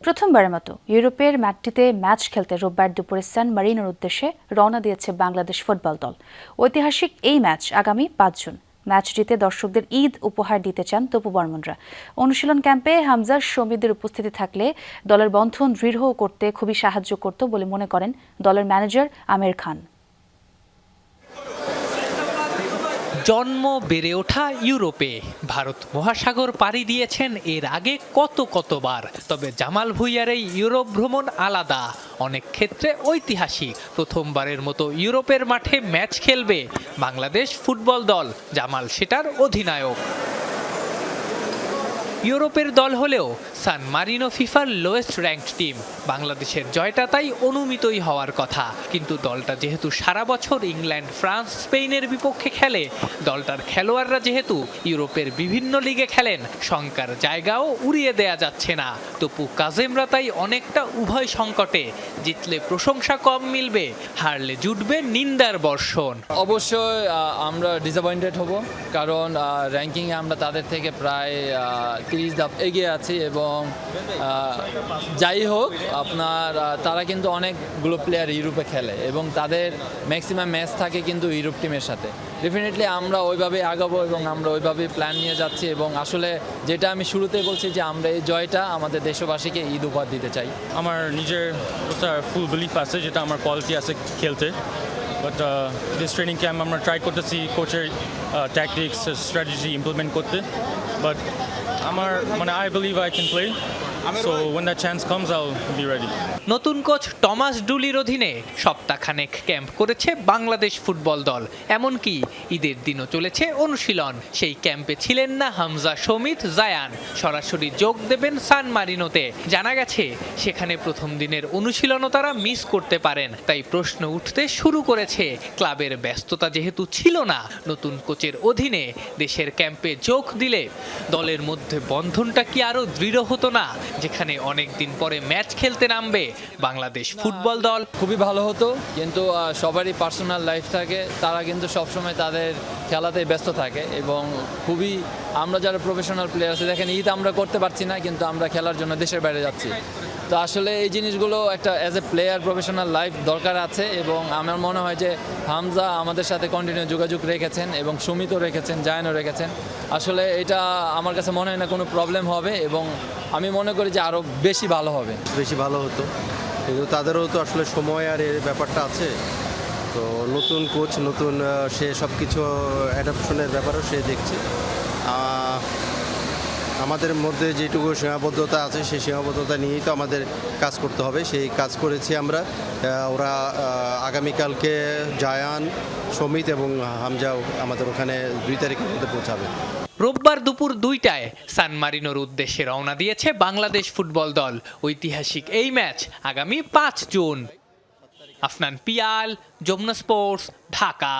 প্রথমবারের মতো ইউরোপের মাটিতে ম্যাচ খেলতে রোববার দুপুরে সান মারিনোর উদ্দেশ্যে রওনা দিয়েছে বাংলাদেশ ফুটবল দল। ঐতিহাসিক এই ম্যাচ আগামী ৫ জুন। ম্যাচটিতে দর্শকদের ঈদ উপহার দিতে চান তপু বর্মনরা। অনুশীলন ক্যাম্পে হামজা শমীদের উপস্থিতি থাকলে দলের বন্ধন দৃঢ় করতে খুবই সাহায্য করত বলে মনে করেন দলের ম্যানেজার আমির খান। জন্ম বেড়ে ওঠা ইউরোপে, ভারত মহাসাগর পাড়ি দিয়েছেন এর আগে কতবার। তবে জামাল ভুঁইয়ার এই ইউরোপ ভ্রমণ আলাদা, অনেক ক্ষেত্রে ঐতিহাসিক। প্রথমবারের মতো ইউরোপের মাঠে ম্যাচ খেলবে বাংলাদেশ ফুটবল দল, জামাল সেটার অধিনায়ক। ইউরোপের দল হলেও সান মারিনো ফিফার লোয়েস্ট র্যাঙ্কড টিম। বাংলাদেশের জয়টা তাই অনুমিতই হওয়ার কথা, কিন্তু দলটা যেহেতু সারা বছর ইংল্যান্ড, ফ্রান্স, স্পেনের বিপক্ষে খেলে, দলটার খেলোয়াড়রা যেহেতু ইউরোপের বিভিন্ন লিগে খেলেন, শঙ্কার জায়গাও উড়িয়ে দেয়া যাচ্ছে না। তপু কাজেমরা তাই অনেকটা উভয় সংকটে। জিতলে প্রশংসা কম মিলবে, হারলে জুটবে নিন্দার বর্ষণ। অবশ্যই আমরা ডিসঅ্যাপয়েন্টেড হব, কারণ র্যাঙ্কিংয়ে আমরা তাদের থেকে প্রায় 30 ধাপ এগিয়ে আছি। এবং যাই হোক, আপনার তারা কিন্তু অনেকগুলো প্লেয়ার ইউরোপে খেলে এবং তাদের ম্যাক্সিমাম ম্যাচ থাকে কিন্তু ইউরোপ টিমের সাথে। ডেফিনেটলি আমরা ওইভাবে আগাবো এবং আমরা ওইভাবে প্ল্যান নিয়ে যাচ্ছি। এবং আসলে যেটা আমি শুরুতেই বলছি যে আমরা এই জয়টা আমাদের দেশবাসীকে ঈদ উপহার দিতে চাই। আমার নিজের ফুল বিলিফ আছে, যেটা আমার কোয়ালিটি আছে খেলতে। বাট দিস ট্রেনিং ক্যাম্প আমরা ট্রাই করতেছি কোচের ট্যাকটিক্স, স্ট্র্যাটেজি ইমপ্লিমেন্ট করতে। বাট আমার I believe I can play, so when that chance comes I'll be ready. নতুন কোচ টমাস ডুলির অধীনে সপ্তাহখানেক ক্যাম্প করেছে বাংলাদেশ ফুটবল দল। এমনকি ঈদের দিনও চলেছে অনুশীলন। সেই ক্যাম্পে ছিলেন না হামজা, শমীদ, জায়ান। সরাসরি যোগ দেবেন সান মারিনোতে। জানা গেছে সেখানে প্রথম দিনের অনুশীলনও তারা মিস করতে পারেন। তাই প্রশ্ন উঠতে শুরু করেছে, ক্লাবের ব্যস্ততা যেহেতু ছিল না, নতুন কোচের অধীনে দেশের ক্যাম্পে যোগ দিলে দলের মধ্যে বন্ধনটা কি আরো দৃঢ় হতো না, যেখানে অনেক দিন পরে ম্যাচ খেলতে নামবে বাংলাদেশ ফুটবল দল? খুবই ভালো হতো, কিন্তু সবারই পার্সোনাল লাইফ থাকে, তারা কিন্তু সবসময় তাদের খেলাতেই ব্যস্ত থাকে। এবং খুবই আমরা যারা প্রফেশনাল প্লেয়ার আছে, দেখেন ঈদ আমরা করতে পারছি না, কিন্তু আমরা খেলার জন্য দেশের বাইরে যাচ্ছি। তো আসলে এই জিনিসগুলো একটা as a player professional life দরকার আছে। এবং আমার মনে হয় যে হামজা আমাদের সাথে কন্টিনিউ যোগাযোগ রেখেছেন এবং সুমিতও রেখেছেন, জায়ানও রেখেছেন। আসলে এটা আমার কাছে মনে হয় না কোনো প্রবলেম হবে, এবং আমি মনে করি যে আরও বেশি ভালো হবে। বেশি ভালো হতো, কিন্তু তাদেরও তো আসলে সময় আর এর ব্যাপারটা আছে। তো নতুন কোচ, নতুন সে সব কিছু অ্যাডাপশনের ব্যাপারেও সে দেখছে। আমাদের মধ্যে যেটুকু সীমাবদ্ধতা আছে সেই সীমাবদ্ধতা নিয়েই তো আমাদের কাজ করতে হবে, সেই কাজ করেছি আমরা। ওরা আগামীকালকে জায়ান, শমীদ এবং হামজাও আমাদের ওখানে 2 তারিখের মধ্যে পৌঁছাবে। রোববার দুপুর 2টায় সান মারিনোর উদ্দেশ্যে রওনা দিয়েছে বাংলাদেশ ফুটবল দল। ঐতিহাসিক এই ম্যাচ আগামী 5 জুন। আফনান পিয়াল, যমুনা স্পোর্টস, ঢাকা।